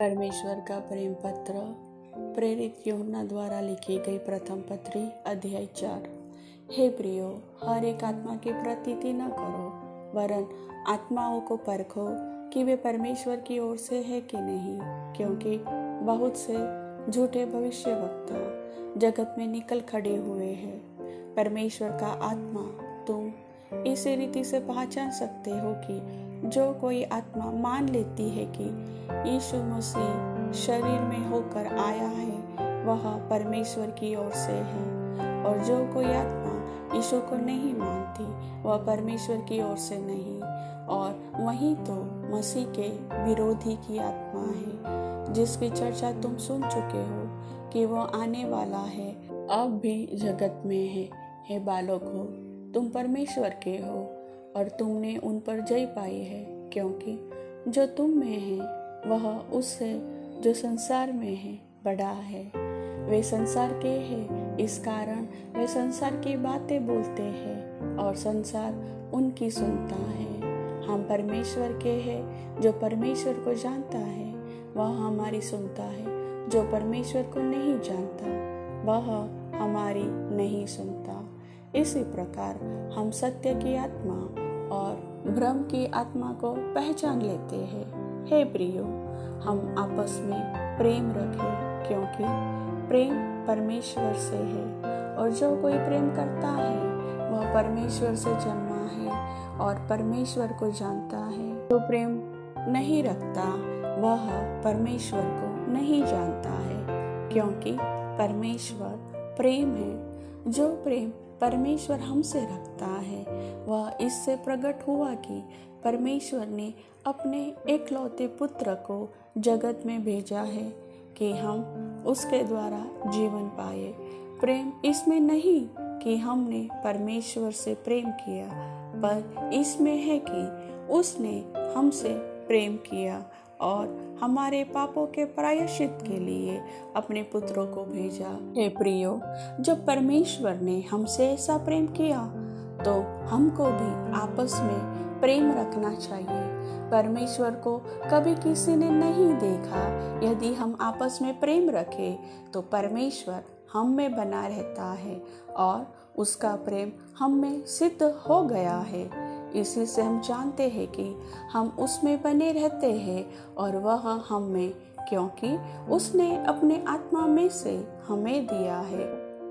परमेश्वर का प्रेम पत्र प्रेरित यूहन्ना द्वारा लिखी गई प्रथम पत्री अध्याय 4। हे प्रियो, हर एक आत्मा की प्रतीति न करो, वरन आत्माओं को परखो कि वे परमेश्वर की ओर से है कि नहीं, क्योंकि बहुत से झूठे भविष्यवक्ता जगत में निकल खड़े हुए हैं। परमेश्वर का आत्मा तुम इसी रीति से पहचान सकते हो कि जो कोई आत्मा मान लेती है कि यीशु मसीह शरीर में होकर आया है, वह परमेश्वर की ओर से है, और जो कोई आत्मा यीशु को नहीं मानती, वह परमेश्वर की ओर से नहीं, और वही तो मसीह के विरोधी की आत्मा है, जिसकी चर्चा तुम सुन चुके हो कि वह आने वाला है, अब भी जगत में है। हे बालकों, तुम परमेश्वर के हो और तुमने उन पर जय पाई है, क्योंकि जो तुम में है वह उससे जो संसार में है बड़ा है। वे संसार के हैं, इस कारण वे संसार की बातें बोलते हैं और संसार उनकी सुनता है। हम परमेश्वर के हैं, जो परमेश्वर को जानता है वह हमारी सुनता है, जो परमेश्वर को नहीं जानता वह हमारी नहीं सुनता। इसी प्रकार हम सत्य की आत्मा और भ्रम की आत्मा को पहचान लेते हैं। हे प्रियो, हम आपस में प्रेम रखें, क्योंकि प्रेम परमेश्वर से है, और जो कोई प्रेम करता है वह परमेश्वर से जन्मा है और परमेश्वर को जानता है। जो प्रेम नहीं रखता वह परमेश्वर को नहीं जानता है, क्योंकि परमेश्वर प्रेम है। जो प्रेम परमेश्वर हमसे रखता है वह इससे प्रकट हुआ कि परमेश्वर ने अपने एकलौते पुत्र को जगत में भेजा है कि हम उसके द्वारा जीवन पाए। प्रेम इसमें नहीं कि हमने परमेश्वर से प्रेम किया, पर इसमें है कि उसने हमसे प्रेम किया और हमारे पापों के प्रायश्चित के लिए अपने पुत्रों को भेजा। हे प्रियो, जब परमेश्वर ने हमसे ऐसा प्रेम किया तो हमको भी आपस में प्रेम रखना चाहिए। परमेश्वर को कभी किसी ने नहीं देखा। यदि हम आपस में प्रेम रखें तो परमेश्वर हम में बना रहता है और उसका प्रेम हम में सिद्ध हो गया है। इसी से हम जानते हैं कि हम उसमें बने रहते हैं और वह हम में, क्योंकि उसने अपने आत्मा में से हमें दिया है।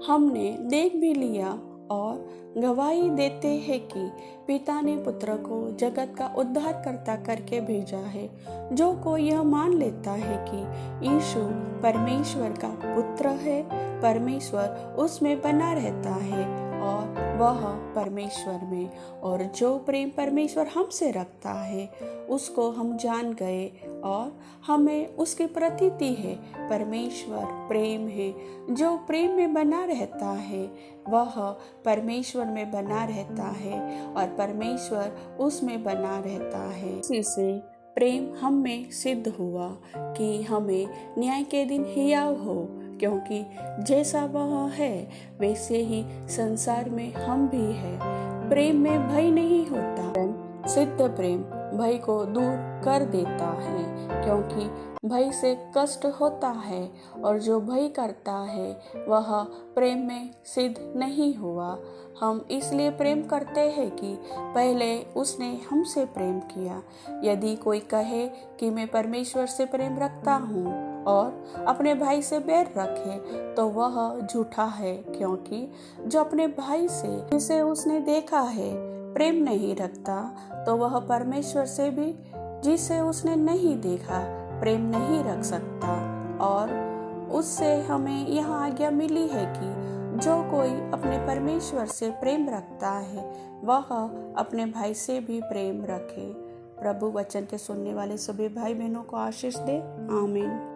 हमने देख भी लिया और गवाही देते हैं कि पिता ने पुत्र को जगत का उद्धारकर्ता करके भेजा है। जो कोई यह मान लेता है कि यीशु परमेश्वर का पुत्र है, परमेश्वर उसमें बना रहता है और वह परमेश्वर में, और जो प्रेम परमेश्वर हमसे रखता है उसको हम जान गए और हमें उसकी प्रतीति है। परमेश्वर प्रेम है। जो प्रेम में बना रहता है वह परमेश्वर में बना रहता है और परमेश्वर उसमें बना रहता है। इसी से प्रेम हम में सिद्ध हुआ कि हमें न्याय के दिन हियाव हो, क्योंकि जैसा वह है वैसे ही संसार में हम भी हैं। प्रेम में भय नहीं होता। सिद्ध प्रेम भय को दूर कर देता है, क्योंकि भय से कष्ट होता है, और जो भय करता है वह प्रेम में सिद्ध नहीं हुआ। हम इसलिए प्रेम करते हैं कि पहले उसने हमसे प्रेम किया। यदि कोई कहे कि मैं परमेश्वर से प्रेम रखता हूँ और अपने भाई से बैर रखे तो वह झूठा है, क्योंकि जो अपने भाई से जिसे उसने देखा है प्रेम नहीं रखता, तो वह परमेश्वर से भी जिसे उसने नहीं देखा प्रेम नहीं रख सकता। और उससे हमें यह आज्ञा मिली है कि जो कोई अपने परमेश्वर से प्रेम रखता है वह अपने भाई से भी प्रेम रखे। प्रभु वचन के सुनने वाले सभी भाई बहनों को आशीष दे। आमीन।